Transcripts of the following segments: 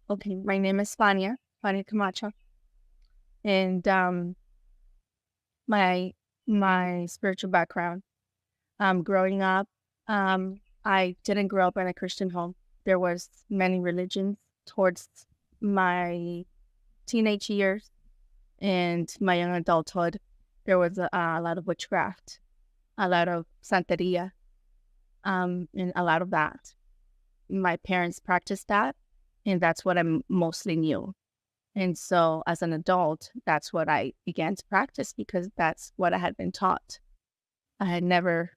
Okay, my name is Fania Camacho, and my my spiritual background. Growing up, I didn't grow up in a Christian home. There was many religions towards my teenage years and my young adulthood. There was a lot of witchcraft, a lot of santeria, and a lot of that. My parents practiced that, and that's what I mostly knew. And so as an adult, that's what I began to practice because that's what I had been taught. I had never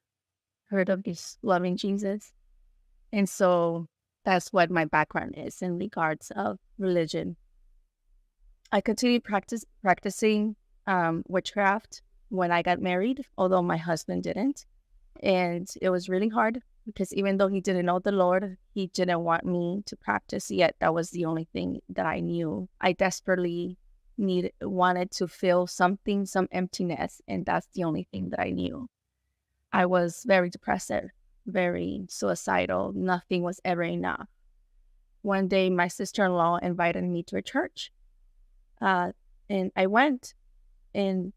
heard of this loving Jesus. And so that's what my background is in regards of religion. I continued practicing witchcraft when I got married, although my husband didn't. And it was really hard because even though he didn't know the Lord, he didn't want me to practice yet. That was the only thing that I knew. I desperately wanted to feel something, some emptiness, and that's the only thing that I knew. I was very depressive, very suicidal. Nothing was ever enough. One day, my sister-in-law invited me to a church, and I went. And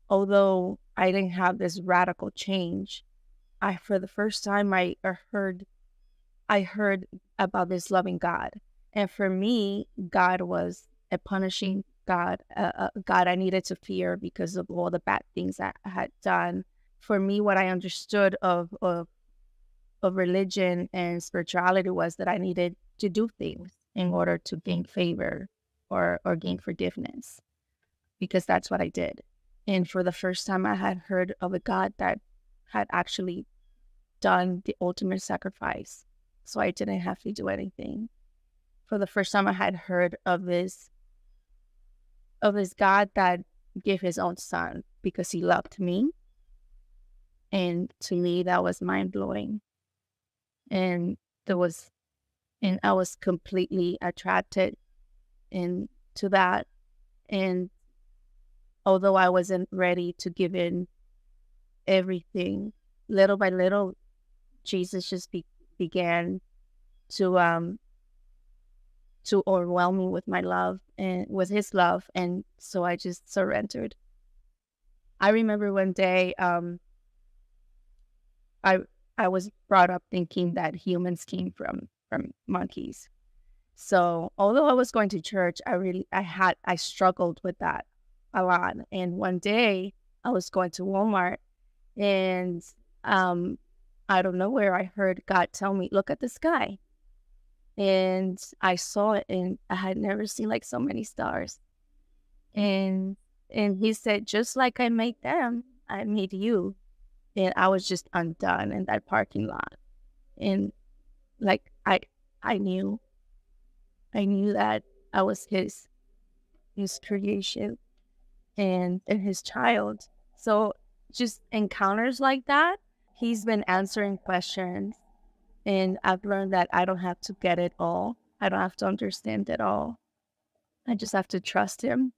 although I didn't have this radical change, for the first time, I heard about this loving God. And for me, God was a punishing God, God I needed to fear because of all the bad things I had done. For me, what I understood of religion and spirituality was that I needed to do things in order to gain favor or gain forgiveness, because that's what I did. And for the first time, I had heard of a God that had actually done the ultimate sacrifice, so I didn't have to do anything. For the first time, I had heard of this God that gave his own son because he loved me. And to me, that was mind blowing. And there was, and I was completely attracted into that. And although I wasn't ready to give in everything, little by little, Jesus just began to overwhelm me with my love and with his love, and so I just surrendered. I remember one day, I I was brought up thinking that humans came from monkeys. So although I was going to church, I struggled with that a lot. And one day I was going to Walmart, and I don't know where I heard God tell me, look at the sky. And I saw it, and I had never seen like so many stars. And he said, just like I made them, I made you. And I was just undone in that parking lot. And like I knew that I was his creation and his child. So just encounters like that, he's been answering questions, and I've learned that I don't have to get it all. I don't have to understand it all. I just have to trust him.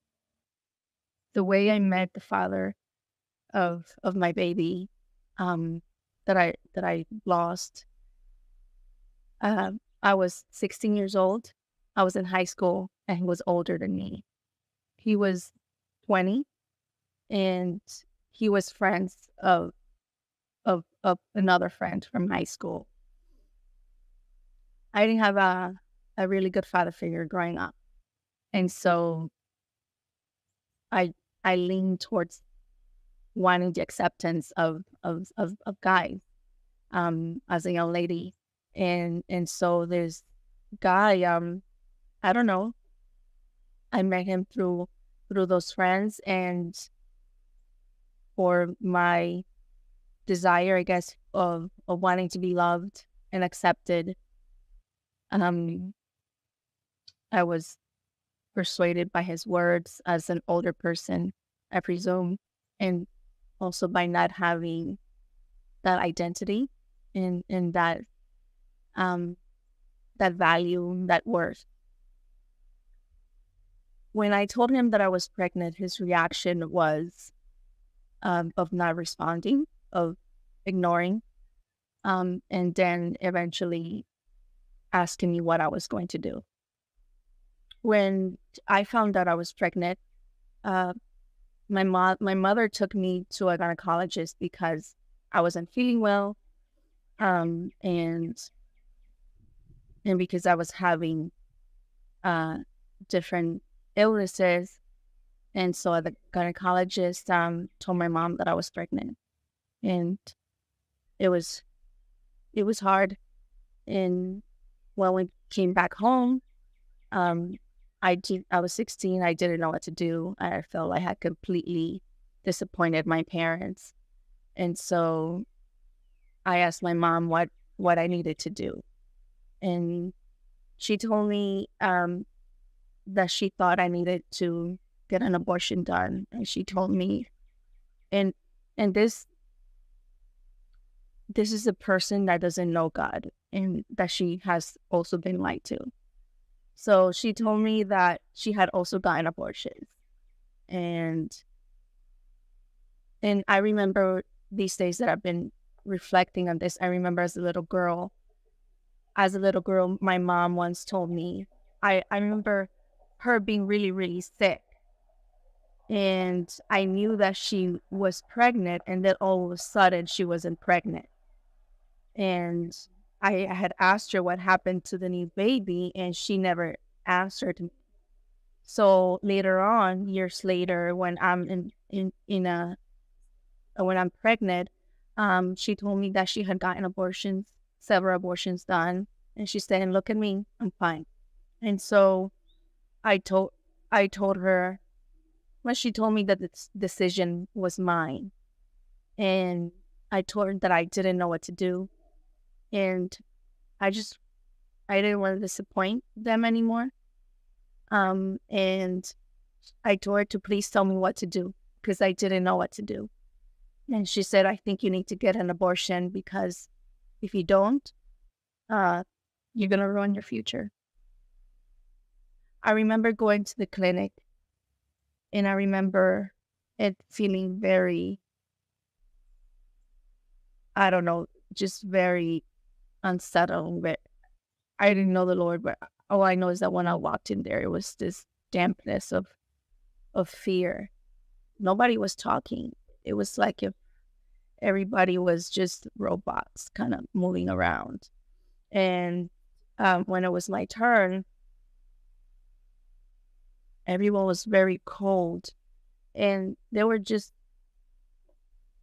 The way I met the father of my baby, that I lost, I was 16 years old. I was in high school, and he was older than me. He was 20, and he was friends of another friend from high school. I didn't have a really good father figure growing up, and so I I leaned towards wanting the acceptance of guys, as a young lady. And so this guy, I don't know, I met him through those friends, and for my desire, I guess, of wanting to be loved and accepted, um, I was persuaded by his words as an older person, I presume, and also by not having that identity and um that value, that worth. When I told him that I was pregnant, his reaction was, of not responding, of ignoring, and then eventually asking me what I was going to do. when I found out I was pregnant, uh, my mother took me to a gynecologist because I wasn't feeling well, and because I was having uh different illnesses, and so the gynecologist told my mom that I was pregnant, and it was it was hard. And when we came back home, um, I was 16. I didn't know what to do. I felt like I had completely disappointed my parents, and so I asked my mom what I needed to do, and she told me that she thought I needed to get an abortion done, and she told me, and and this is a person that doesn't know God, and that she has also been lied to. So she told me that she had also gotten abortions, and I remember these days that I've been reflecting on this. I remember as a little girl, my mom once told me, I remember her being really, really sick. And I knew that she was pregnant, and then all of a sudden she wasn't pregnant. And I had asked her what happened to the new baby, and she never answered me. So later on, years later, when I'm in a when I'm pregnant, she told me that she had gotten several abortions done, and she said, "Look at me, I'm fine." And so I told I told her, well, she told me that this decision was mine, and I told her that I didn't know what to do, and I just I didn't want to disappoint them anymore. And I told her to please tell me what to do because I didn't know what to do. And she said, "I think you need to get an abortion because if you don't, uh, you're gonna ruin your future." I remember going to the clinic, and I remember it feeling very, I don't know, just very unsettling. But I didn't know the Lord, but all I know is that when I walked in there, it was this dampness of fear. Nobody was talking. It was like if everybody was just robots kind of moving around. And when it was my turn, everyone was very cold, and they were just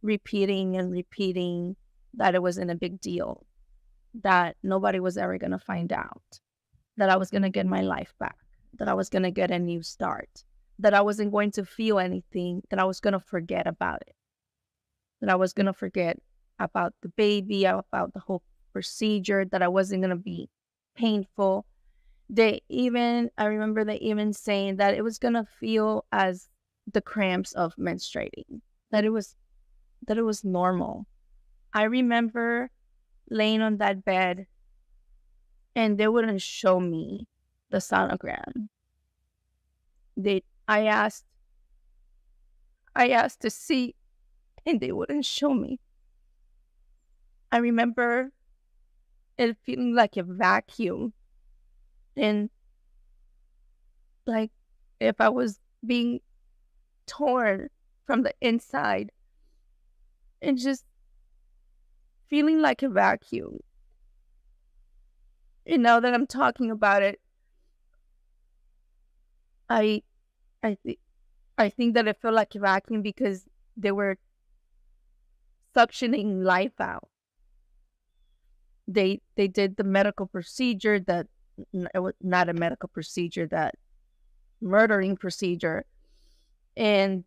repeating and repeating that it wasn't a big deal, that nobody was ever going to find out, that I was going to get my life back, that I was going to get a new start, that I wasn't going to feel anything, that I was going to forget about it, that I was going to forget about the baby, about the whole procedure, that I wasn't going to be painful. I remember they even saying that it was going to feel as the cramps of menstruating, that it was normal. I remember laying on that bed, and they wouldn't show me the sonogram. I asked to see, and they wouldn't show me. I remember it feeling like a vacuum, and like if I was being torn from the inside, and just feeling like a vacuum. And now that I'm talking about it, I I think I think that it felt like a vacuum because they were suctioning life out. They did the medical procedure that it was not a medical procedure, that murdering procedure, and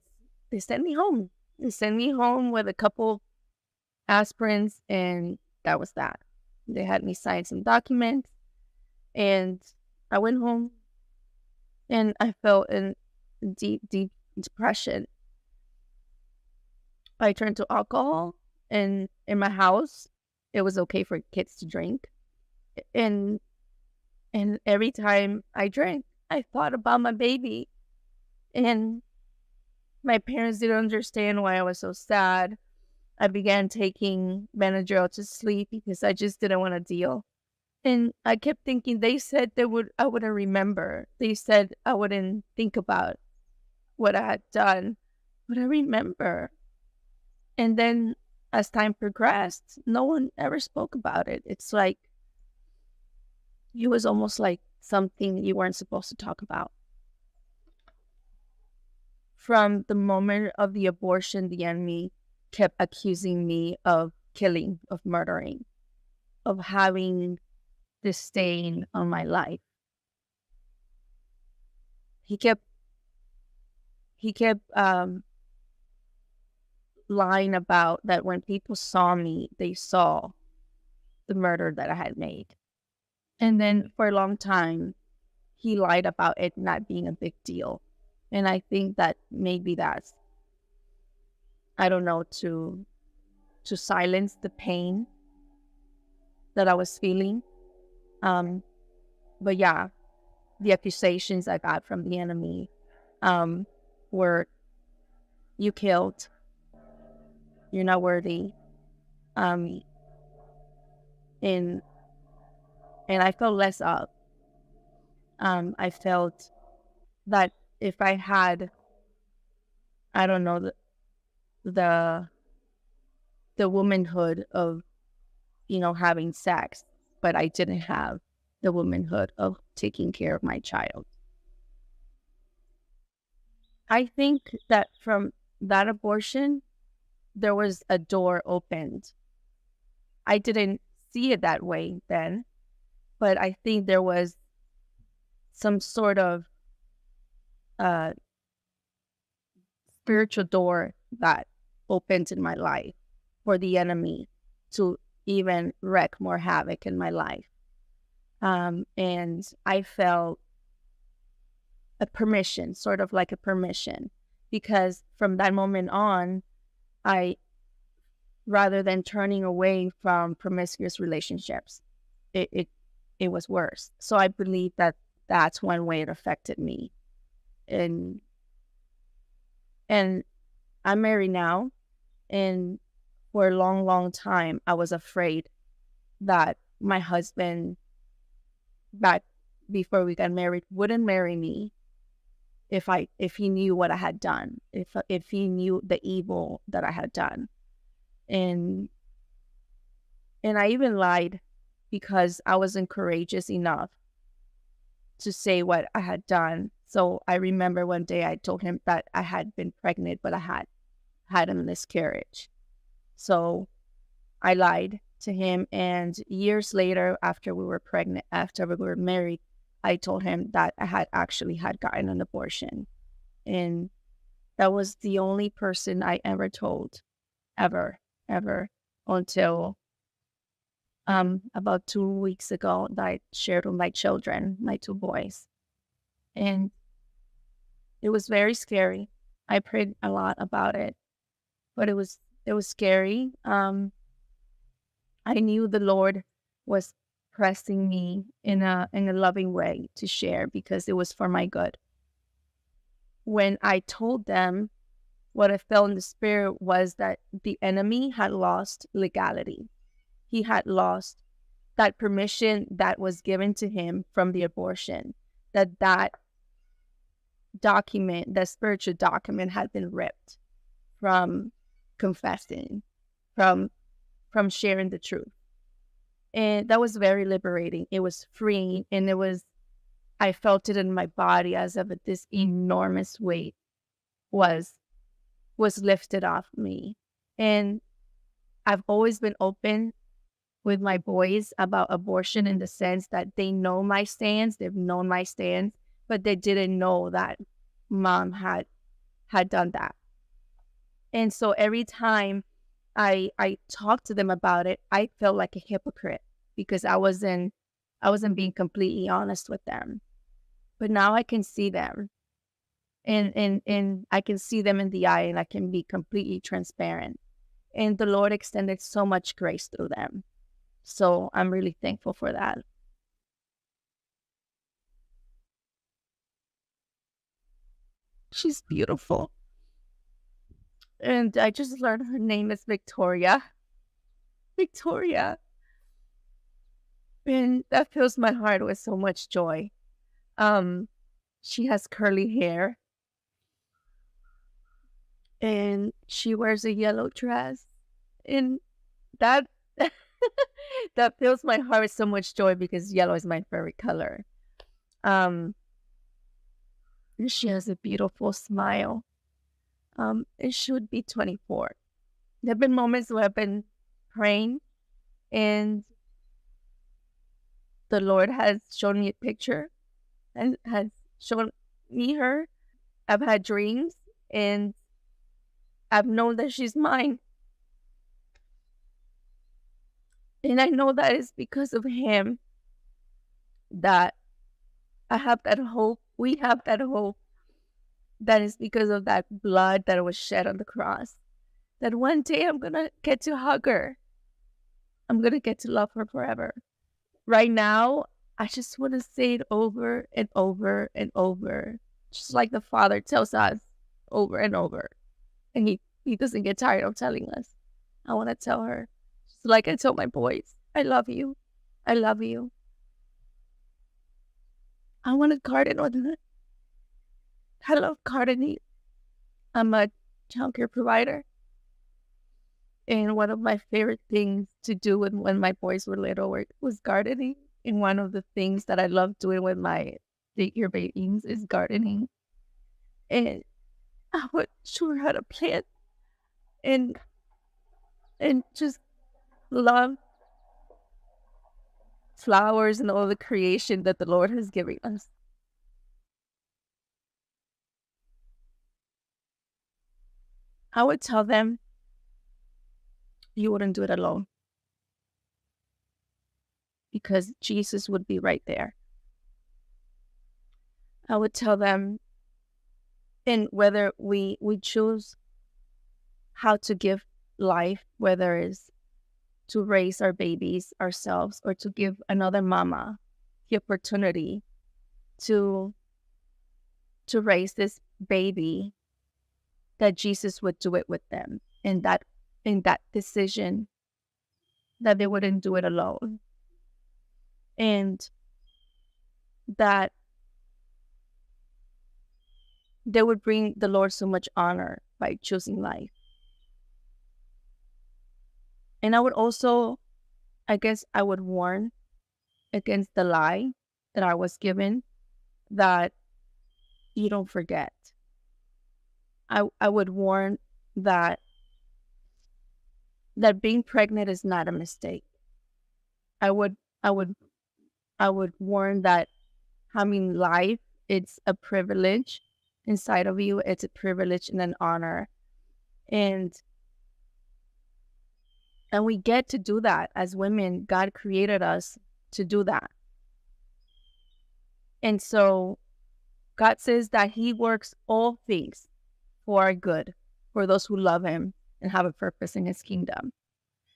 they sent me home. They sent me home with a couple aspirins, and that was that. They had me sign some documents, and I went home, and I felt in deep, deep depression. I turned to alcohol, and in my house, it was okay for kids to drink. And every time I drank, I thought about my baby, and my parents didn't understand why I was so sad. I began taking Benadryl to sleep because I just didn't want to deal. And I kept thinking, they said I wouldn't remember. They said I wouldn't think about what I had done, but I remember. And then as time progressed, no one ever spoke about it. It's like it was almost like something you weren't supposed to talk about. From the moment of the abortion, the enemy kept accusing me of killing, of murdering, of having this stain on my life. He kept lying about that. When people saw me, they saw the murder that I had made. And then for a long time, he lied about it not being a big deal. And I think that maybe that's, I don't know, to silence the pain that I was feeling. But yeah, the accusations I got from the enemy were, you killed, you're not worthy. And I felt less up. I felt that if I had, I don't know, the womanhood of, having sex, but I didn't have the womanhood of taking care of my child. I think that from that abortion, there was a door opened. I didn't see it that way then, but I think there was some sort of spiritual door that opened in my life for the enemy to even wreak more havoc in my life. And I felt a permission, sort of like a permission, because from that moment on, rather than turning away from promiscuous relationships, it was worse. So I believe that that's one way it affected me. And I'm married now, and for a long, long time, I was afraid that my husband, back before we got married, wouldn't marry me if he knew what I had done, if he knew the evil that I had done. And I even lied because I wasn't courageous enough to say what I had done. So I remember one day I told him that I had been pregnant, but I had a miscarriage. So I lied to him, and years later, after we were married, I told him that I had actually had gotten an abortion. And that was the only person I ever told, ever, until about 2 weeks ago that I shared with my children, my two boys. And it was very scary. I prayed a lot about it, but it was scary. I knew the Lord was pressing me in a loving way to share, because it was for my good. When I told them, what I felt in the spirit was that the enemy had lost legality. He had lost that permission that was given to him from the abortion, that document, that spiritual document, had been ripped from confessing, from sharing the truth. And that was very liberating. It was freeing, and I felt it in my body as if this enormous weight was lifted off me. And I've always been open with my boys about abortion, in the sense that they know my stance, they've known my stance, but they didn't know that mom had done that. And so every time I talked to them about it, I felt like a hypocrite, because I wasn't being completely honest with them. But now I can see them, and I can see them in the eye, and I can be completely transparent. And the Lord extended so much grace through them. So I'm really thankful for that. She's beautiful. And I just learned her name is Victoria. Victoria. And that fills my heart with so much joy. She has curly hair and she wears a yellow dress. And that that fills my heart with so much joy because yellow is my favorite color. And she has a beautiful smile. And she would be 24. There have been moments where I've been praying and the Lord has shown me a picture and has shown me her. I've had dreams and I've known that she's mine. And I know that it's because of him that I have that hope. We have that hope. That is because of that blood that was shed on the cross. That one day I'm going to get to hug her. I'm going to get to love her forever. Right now, I just want to say it over and over and over. Just like the Father tells us over and over. And he doesn't get tired of telling us. I want to tell her. Just like I tell my boys, I love you. I love you. I want to garden with her. I love gardening. I'm a childcare provider. And one of my favorite things to do when my boys were little was gardening. And one of the things that I love doing with my daycare babies is gardening. And I would show her how to plant and just love flowers and all the creation that the Lord has given us. I would tell them, you wouldn't do it alone. Because Jesus would be right there. I would tell them, and whether we choose how to give life, whether it's to raise our babies ourselves or to give another mama the opportunity to raise this baby, that Jesus would do it with them, and that in that decision that they wouldn't do it alone, and that they would bring the Lord so much honor by choosing life. And I would also, I guess I would warn against the lie that I was given, that you don't forget. I would warn that being pregnant is not a mistake. I would warn that having life, it's a privilege inside of you. It's a privilege and an honor. And we get to do that as women. God created us to do that. And so God says that he works all things for our good, for those who love him and have a purpose in his kingdom.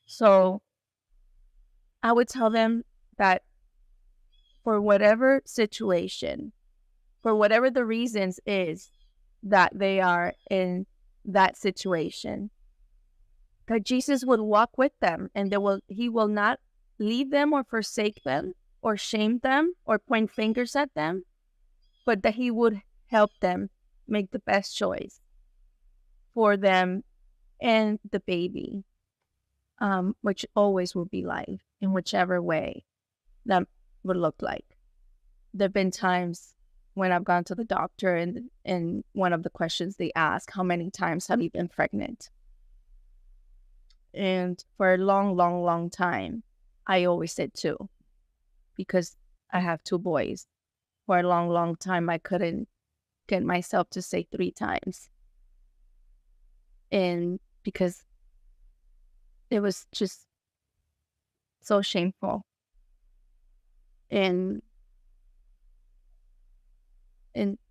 So I would tell them that for whatever situation, for whatever the reasons is that they are in that situation, that Jesus would walk with them, and he will not leave them or forsake them or shame them or point fingers at them, but that he would help them make the best choice for them and the baby, which always will be life in whichever way that would look like. There have been times when I've gone to the doctor and one of the questions they ask, how many times have you been pregnant? And for a long, long, long time, I always said 2, because I have 2 boys. For a long, long time, I couldn't get myself to say 3 times. And because it was just so shameful. And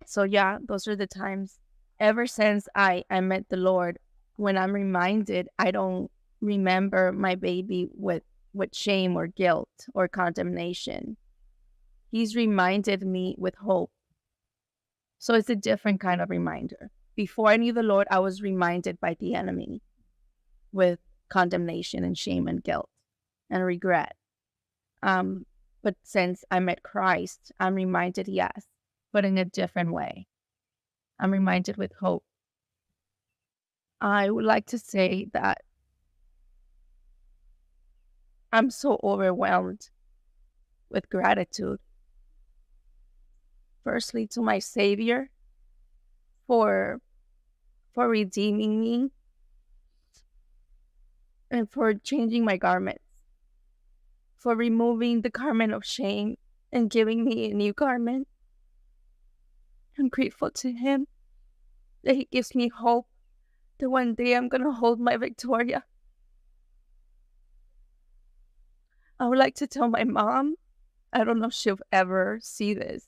so, yeah, those are the times. Ever since I met the Lord, when I'm reminded, I don't remember my baby with shame or guilt or condemnation. He's reminded me with hope. So it's a different kind of reminder. Before I knew the Lord, I was reminded by the enemy with condemnation and shame and guilt and regret. But since I met Christ, I'm reminded, yes, but in a different way. I'm reminded with hope. I would like to say that I'm so overwhelmed with gratitude. Firstly, to my Savior for redeeming me and for changing my garments, for removing the garment of shame and giving me a new garment. I'm grateful to Him that He gives me hope that one day I'm going to hold my Victoria. I would like to tell my mom, I don't know if she'll ever see this,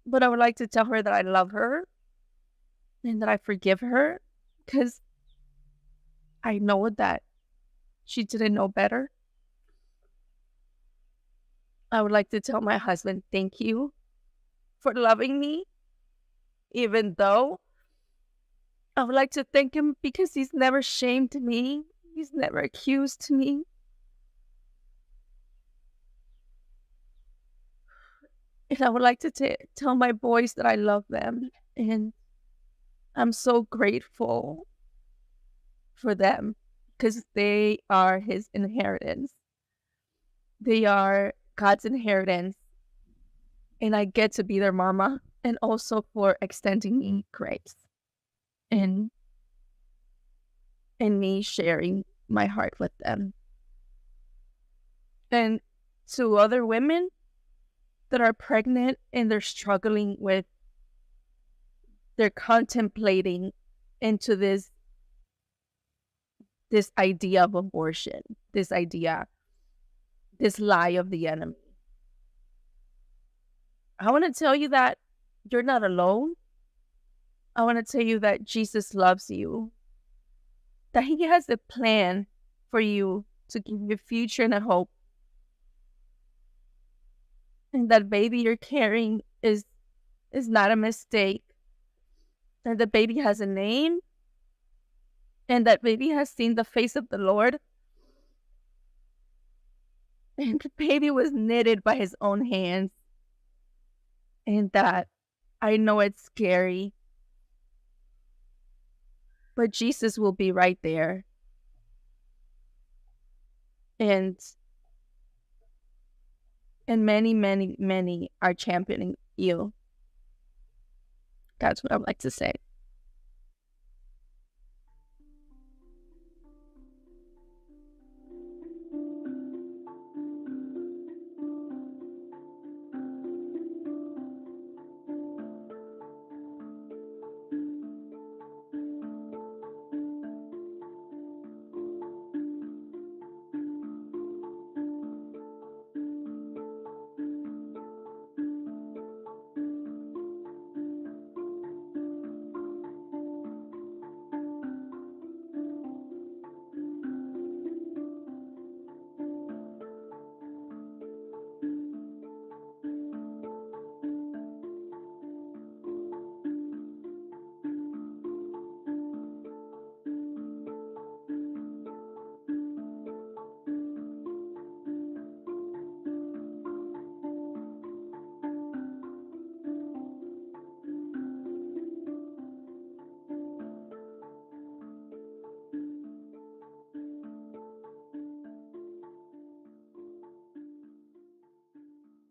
but I would like to tell her that I love her and that I forgive her, because I know that she didn't know better. I would like to tell my husband, thank you for loving me, even though I would like to thank him because he's never shamed me. He's never accused me. And I would like to tell my boys that I love them. And I'm so grateful for them because they are His inheritance. They are God's inheritance. And I get to be their mama, and also for extending me grace and me sharing my heart with them. And to other women that are pregnant and they're struggling with, they're contemplating into this idea of abortion, this lie of the enemy. I want to tell you that you're not alone. I want to tell you that Jesus loves you, that He has a plan for you to give you a future and a hope. And that baby you're carrying is not a mistake. That the baby has a name, and that baby has seen the face of the Lord. And the baby was knitted by His own hands. And that I know it's scary, but Jesus will be right there. And many, many, many are championing you. That's what I would like to say.